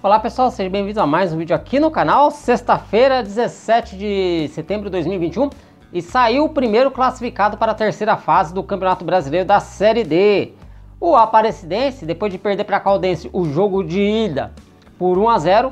Olá pessoal, sejam bem-vindos a mais um vídeo aqui no canal. Sexta-feira, 17 de setembro de 2021 e saiu o primeiro classificado para a terceira fase do Campeonato Brasileiro da Série D. O Aparecidense, depois de perder para a Caldense o jogo de ida por 1-0,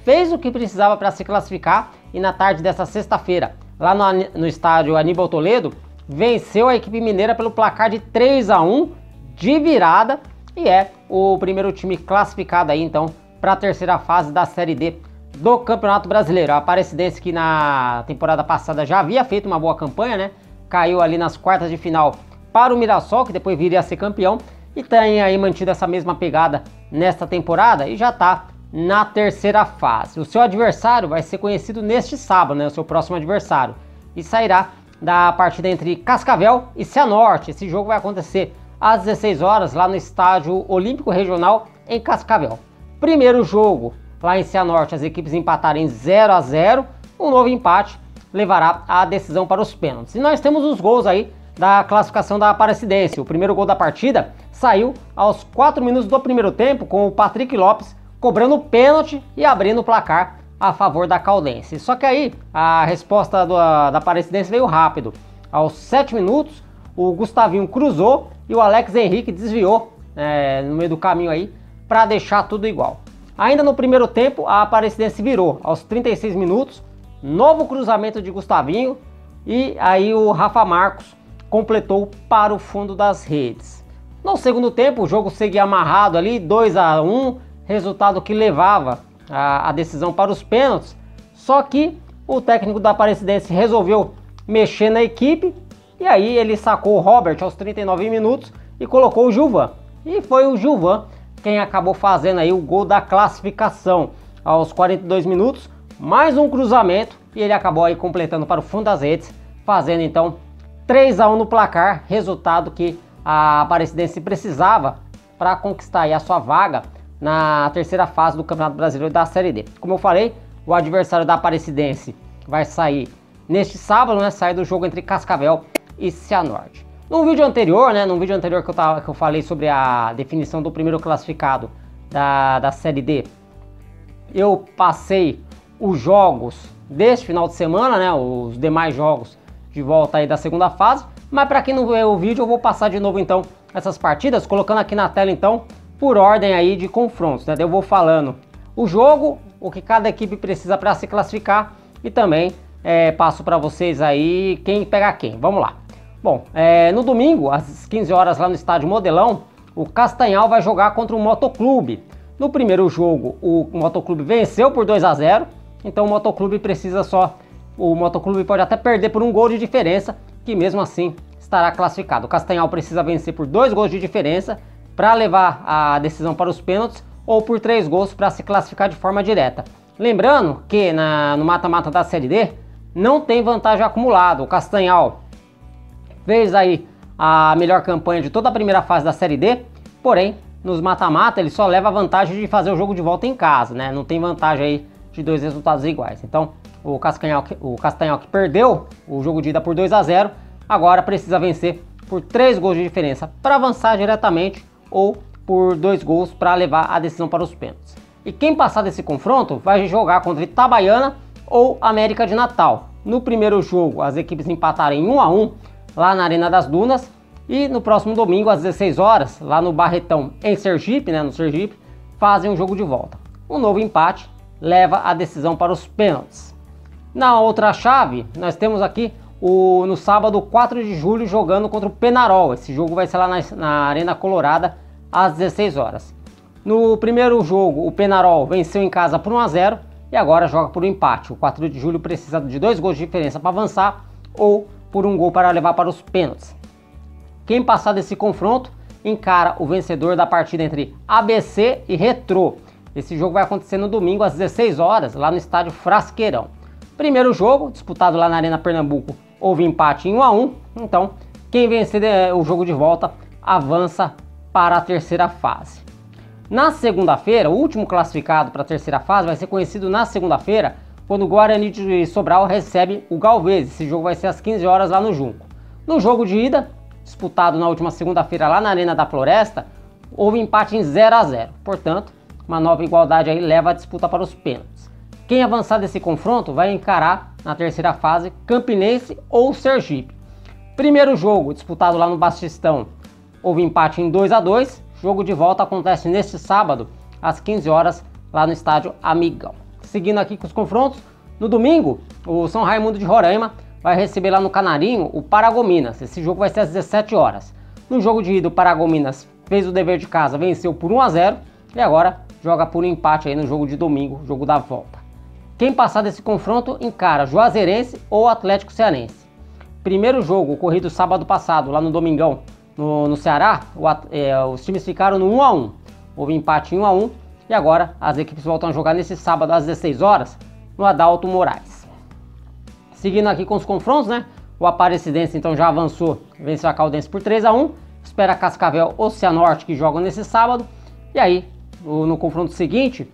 fez o que precisava para se classificar e na tarde desta sexta-feira, lá no estádio Aníbal Toledo, venceu a equipe mineira pelo placar de 3-1 de virada e é o primeiro time classificado aí então para a terceira fase da Série D do Campeonato Brasileiro. A Aparecidense, que na temporada passada já havia feito uma boa campanha, né? Caiu ali nas quartas de final para o Mirassol, que depois viria a ser campeão, e tem aí mantido essa mesma pegada nesta temporada e já está na terceira fase. O seu adversário vai ser conhecido neste sábado, né? O seu próximo adversário, e sairá da partida entre Cascavel e Cianorte. Esse jogo vai acontecer às 16 horas lá no Estádio Olímpico Regional em Cascavel. Primeiro jogo lá em Cianorte, as equipes empataram em 0-0, um novo empate levará a decisão para os pênaltis. E nós temos os gols aí da classificação da Aparecidense. O primeiro gol da partida saiu aos 4 minutos do primeiro tempo, com o Patrick Lopes cobrando o pênalti e abrindo o placar a favor da Caldense. Só que aí a resposta da Aparecidense veio rápido. Aos 7 minutos, o Gustavinho cruzou e o Alex Henrique desviou no meio do caminho aí, para deixar tudo igual. Ainda no primeiro tempo, a Aparecidense virou aos 36 minutos, novo cruzamento de Gustavinho e aí o Rafa Marcos completou para o fundo das redes. No segundo tempo, o jogo seguia amarrado ali, 2-1, resultado que levava a decisão para os pênaltis, só que o técnico da Aparecidense resolveu mexer na equipe e aí ele sacou o Robert aos 39 minutos e colocou o Gilvan. E foi o Gilvan quem acabou fazendo aí o gol da classificação aos 42 minutos, mais um cruzamento e ele acabou aí completando para o fundo das redes, fazendo então 3-1 no placar, resultado que a Aparecidense precisava para conquistar aí a sua vaga na terceira fase do Campeonato Brasileiro da Série D. Como eu falei, o adversário da Aparecidense vai sair neste sábado, né, sair do jogo entre Cascavel e Cianorte. No vídeo anterior, que eu falei sobre a definição do primeiro classificado da Série D, eu passei os jogos deste final de semana, né, os demais jogos de volta aí da segunda fase, mas para quem não viu o vídeo, eu vou passar de novo então essas partidas, colocando aqui na tela então por ordem aí de confrontos, né? Eu vou falando o jogo, o que cada equipe precisa para se classificar e também passo para vocês aí quem pega quem. Vamos lá. Bom, no domingo, às 15 horas lá no estádio Modelão, o Castanhal vai jogar contra o Motoclube. No primeiro jogo, o Motoclube venceu por 2-0, então o Motoclube o Motoclube pode até perder por um gol de diferença, que mesmo assim estará classificado. O Castanhal precisa vencer por 2 gols de diferença para levar a decisão para os pênaltis ou por 3 gols para se classificar de forma direta. Lembrando que no mata-mata da Série D não tem vantagem acumulada. O Castanhal fez aí a melhor campanha de toda a primeira fase da Série D, porém, nos mata-mata ele só leva a vantagem de fazer o jogo de volta em casa, né? Não tem vantagem aí de 2 resultados iguais. Então, o Castanhal que perdeu o jogo de ida por 2-0, agora precisa vencer por 3 gols de diferença para avançar diretamente ou por 2 gols para levar a decisão para os pênaltis. E quem passar desse confronto vai jogar contra Itabaiana ou América de Natal. No primeiro jogo, as equipes empataram em 1-1, lá na Arena das Dunas, e no próximo domingo às 16 horas, lá no Barretão em Sergipe, no Sergipe, fazem um jogo de volta. Um novo empate leva a decisão para os pênaltis. Na outra chave, nós temos aqui no sábado 4 de julho jogando contra o Penarol. Esse jogo vai ser lá na Arena Colorada às 16 horas. No primeiro jogo, o Penarol venceu em casa por 1-0 e agora joga por um empate. O 4 de julho precisa de 2 gols de diferença para avançar ou por um gol para levar para os pênaltis. Quem passar desse confronto encara o vencedor da partida entre ABC e Retrô. Esse jogo vai acontecer no domingo às 16 horas, lá no estádio Frasqueirão. Primeiro jogo, disputado lá na Arena Pernambuco, houve empate em 1-1, então quem vencer o jogo de volta avança para a terceira fase. Na segunda-feira, o último classificado para a terceira fase vai ser conhecido na segunda-feira, quando o Guarani de Sobral recebe o Galvez. Esse jogo vai ser às 15 horas lá no Junco. No jogo de ida, disputado na última segunda-feira lá na Arena da Floresta, houve empate em 0-0. Portanto, uma nova igualdade aí leva a disputa para os pênaltis. Quem avançar desse confronto vai encarar na terceira fase Campinense ou Sergipe. Primeiro jogo disputado lá no Batistão, houve empate em 2-2. Jogo de volta acontece neste sábado às 15 horas lá no estádio Amigão. Seguindo aqui com os confrontos, no domingo o São Raimundo de Roraima vai receber lá no Canarinho o Paragominas. Esse jogo vai ser às 17 horas. No jogo de ida o Paragominas fez o dever de casa, venceu por 1-0 e agora joga por empate aí no jogo de domingo, jogo da volta. Quem passar desse confronto encara Juazeirense ou Atlético Cearense. Primeiro jogo ocorrido sábado passado lá no Domingão, no Ceará, os times ficaram no 1-1. Houve empate em 1-1 e agora as equipes voltam a jogar nesse sábado às 16 horas no Adalto Moraes. Seguindo aqui com os confrontos, né? O Aparecidense então já avançou, venceu a Caldense por 3-1. Espera Cascavel ou Cianorte que jogam nesse sábado. E aí, no confronto seguinte,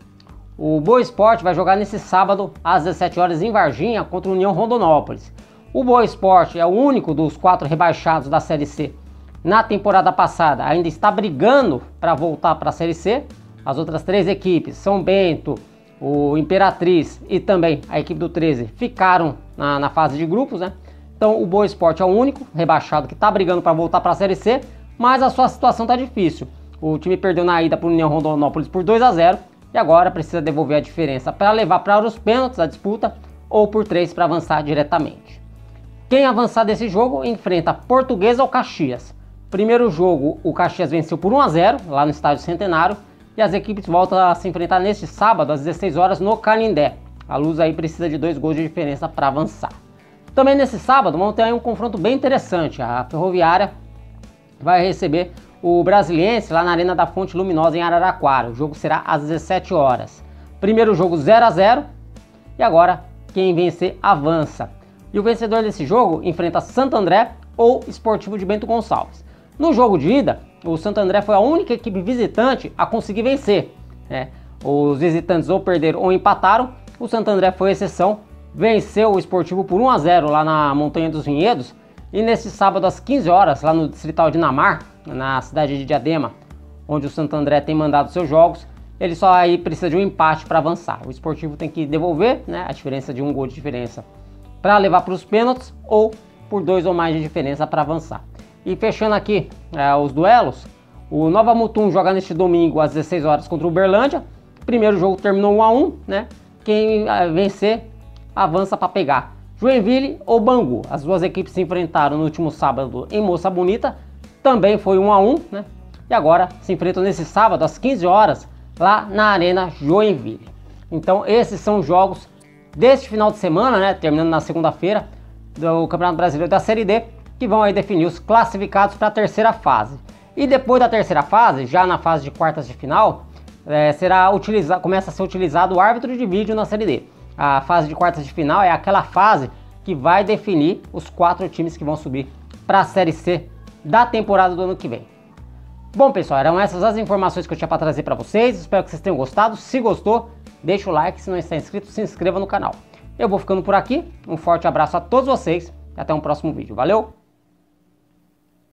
o Boa Esporte vai jogar nesse sábado às 17 horas em Varginha contra o União Rondonópolis. O Boa Esporte é o único dos 4 rebaixados da Série C. Na temporada passada ainda está brigando para voltar para a Série C. As outras 3 equipes, São Bento, o Imperatriz e também a equipe do 13, ficaram na fase de grupos, né? Então o Boa Esporte é o único rebaixado que está brigando para voltar para a Série C, mas a sua situação está difícil. O time perdeu na ida para o União Rondonópolis por 2-0 e agora precisa devolver a diferença para levar para os pênaltis a disputa ou por 3 para avançar diretamente. Quem avançar desse jogo enfrenta Portuguesa ou Caxias. Primeiro jogo, o Caxias venceu por 1-0 lá no Estádio Centenário e as equipes voltam a se enfrentar neste sábado às 16 horas no Canindé. A Luz aí precisa de 2 gols de diferença para avançar. Também nesse sábado vamos ter aí um confronto bem interessante. A Ferroviária vai receber o Brasiliense lá na Arena da Fonte Luminosa em Araraquara. O jogo será às 17 horas. Primeiro jogo 0-0 e agora quem vencer avança. E o vencedor desse jogo enfrenta Santo André ou Esportivo de Bento Gonçalves. No jogo de ida, o Santo André foi a única equipe visitante a conseguir vencer. Os visitantes ou perderam ou empataram. O Santo André foi exceção, venceu o Esportivo por 1-0 lá na Montanha dos Vinhedos. E nesse sábado às 15 horas, lá no Distrital de Namar, na cidade de Diadema, onde o Santo André tem mandado seus jogos, ele só aí precisa de um empate para avançar. O Esportivo tem que devolver, né, a diferença de 1 gol de diferença para levar para os pênaltis ou por 2 ou mais de diferença para avançar. E fechando aqui os duelos, o Nova Mutum joga neste domingo às 16 horas contra o Uberlândia. Primeiro jogo terminou 1-1, né? Quem vencer avança para pegar Joinville ou Bangu. As duas equipes se enfrentaram no último sábado em Moça Bonita, também foi 1-1, né? E agora se enfrentam nesse sábado às 15 horas lá na Arena Joinville. Então esses são os jogos deste final de semana, né? Terminando na segunda-feira do Campeonato Brasileiro da Série D, que vão aí definir os classificados para a terceira fase. E depois da terceira fase, já na fase de quartas de final, começa a ser utilizado o árbitro de vídeo na Série D. A fase de quartas de final é aquela fase que vai definir os 4 times que vão subir para a Série C da temporada do ano que vem. Bom, pessoal, eram essas as informações que eu tinha para trazer para vocês. Espero que vocês tenham gostado. Se gostou, deixa o like. Se não está inscrito, se inscreva no canal. Eu vou ficando por aqui. Um forte abraço a todos vocês e até um próximo vídeo. Valeu!